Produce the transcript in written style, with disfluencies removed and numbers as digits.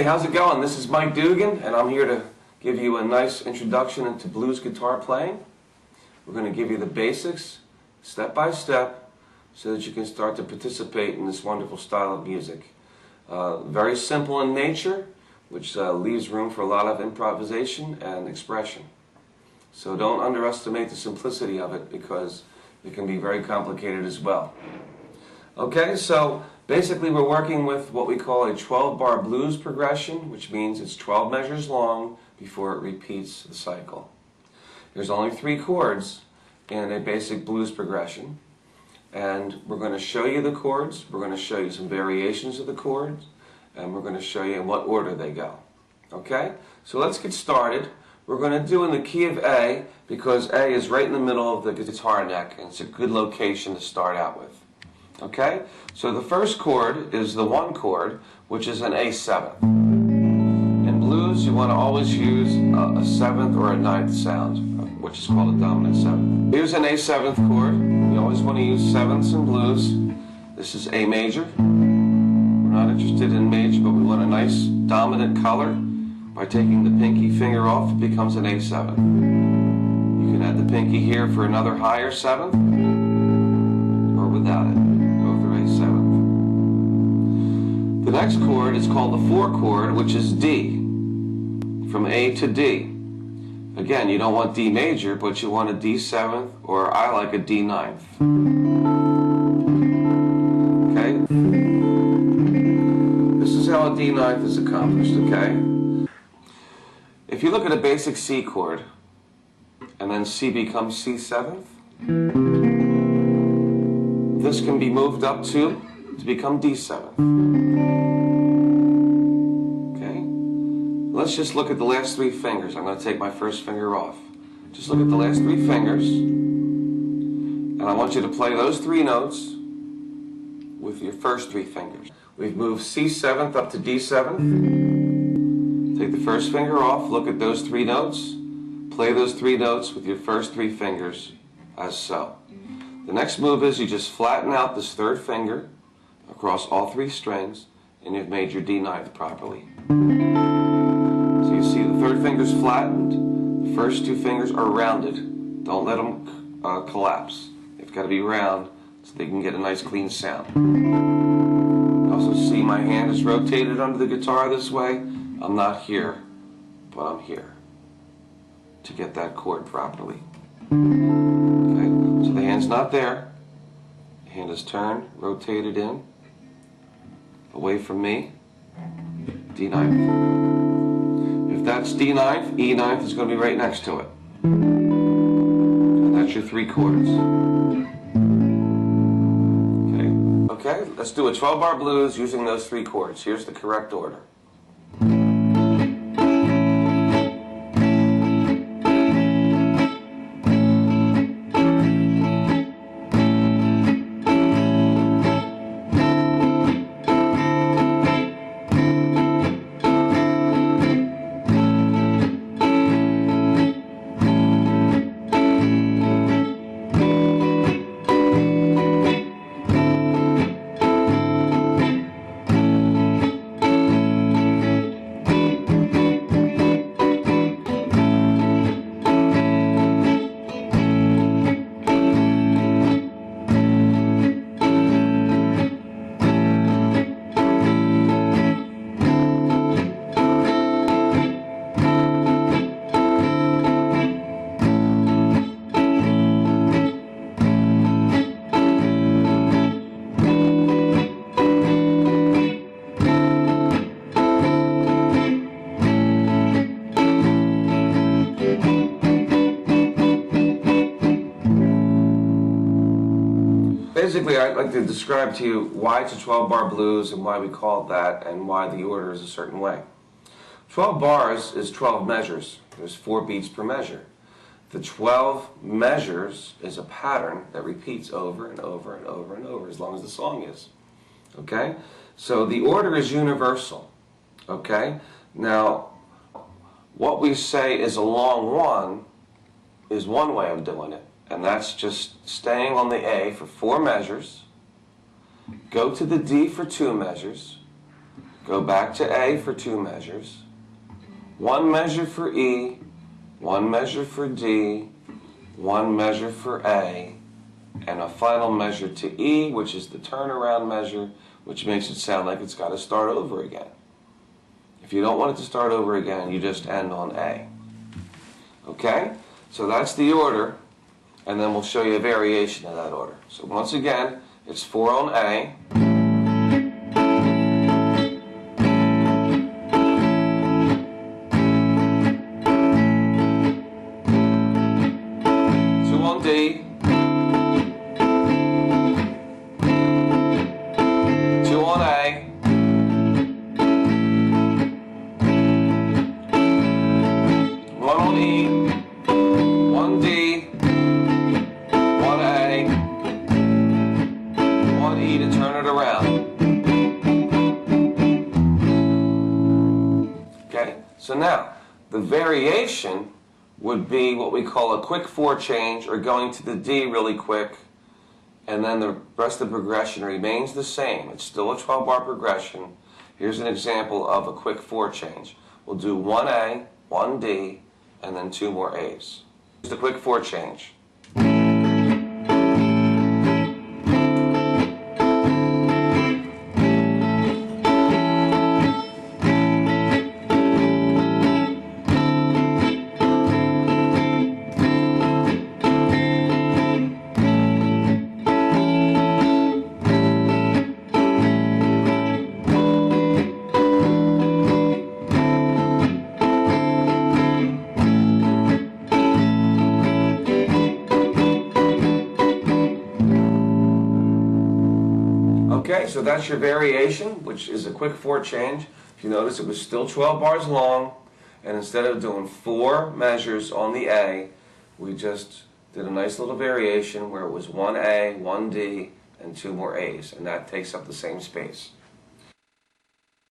how's it going? This is Mike Dugan, and I'm here to give you a nice introduction into blues guitar playing. We're going to give you the basics, step by step, so that you can start to participate in this wonderful style of music. Very simple in nature, which leaves room for a lot of improvisation and expression. So don't underestimate the simplicity of it, because it can be very complicated as well. Okay, so basically we're working with what we call a 12-bar blues progression, which means it's 12 measures long before it repeats the cycle. There's only 3 chords in a basic blues progression, and we're going to show you the chords, we're going to show you some variations of the chords, and we're going to show you in what order they go. Okay, so let's get started. We're going to do in the key of A, because A is right in the middle of the guitar neck, and it's a good location to start out with. Okay, so the first chord is the 1 chord, which is an A7. In blues, you want to always use a 7th or a 9th sound, which is called a dominant 7th. Here's an A7th chord. You always want to use 7ths in blues. This is A major. We're not interested in major, but we want a nice dominant color. By taking the pinky finger off, it becomes an A7. You can add the pinky here for another higher 7th, or without it. The next chord is called the 4 chord, which is D, from A to D. Again, you don't want D major, but you want a D7th, or I like a D9th. Okay? This is how a D9th is accomplished, okay? If you look at a basic C chord, and then C becomes C7th, this can be moved up to become D7th. Okay? Let's just look at the last 3 fingers. I'm going to take my first finger off. Just look at the last 3 fingers, and I want you to play those 3 notes with your first 3 fingers. We've moved C7th up to D7th. Take the first finger off, look at those 3 notes, play those 3 notes with your first 3 fingers, as so. The next move is you just flatten out this 3rd finger across all 3 strings, and you've made your D9th properly. So you see the 3rd finger's flattened, the first 2 fingers are rounded. Don't let them collapse. They've got to be round so they can get a nice clean sound. You also see my hand is rotated under the guitar this way. I'm not here, but I'm here to get that chord properly. Okay, so the hand's not there. The hand is turned, rotated in, away from me, D9th. If that's D9th, E9th is going to be right next to it. And that's your 3 chords. Okay, let's do a 12-bar blues using those 3 chords. Here's the correct order. Basically, I'd like to describe to you why it's a 12-bar blues and why we call it that and why the order is a certain way. 12 bars is 12 measures. There's 4 beats per measure. The 12 measures is a pattern that repeats over and over and over and over as long as the song is. Okay? So the order is universal. Okay? Now, what we say is a long 1 is one way of doing it. And that's just staying on the A for 4 measures, go to the D for 2 measures, go back to A for 2 measures, 1 measure for E, 1 measure for D, 1 measure for A, and a final measure to E, which is the turnaround measure, which makes it sound like it's got to start over again. If you don't want it to start over again, you just end on A. Okay? So that's the order, and then we'll show you a variation of that order. So once again, it's 4 on A, 2 on D, 2 on A, 1 on E, 1 D, 1 A, 1 E to turn it around. Okay, so now the variation would be what we call a quick 4 change, or going to the D really quick, and then the rest of the progression remains the same. It's still a 12-bar progression. Here's an example of a quick 4 change. We'll do 1 A, 1 D, and then 2 more A's. Here's the quick 4 change. Okay, so that's your variation, which is a quick 4 change. If you notice, it was still 12 bars long, and instead of doing 4 measures on the A, we just did a nice little variation where it was 1 A, 1 D, and 2 more A's, and that takes up the same space.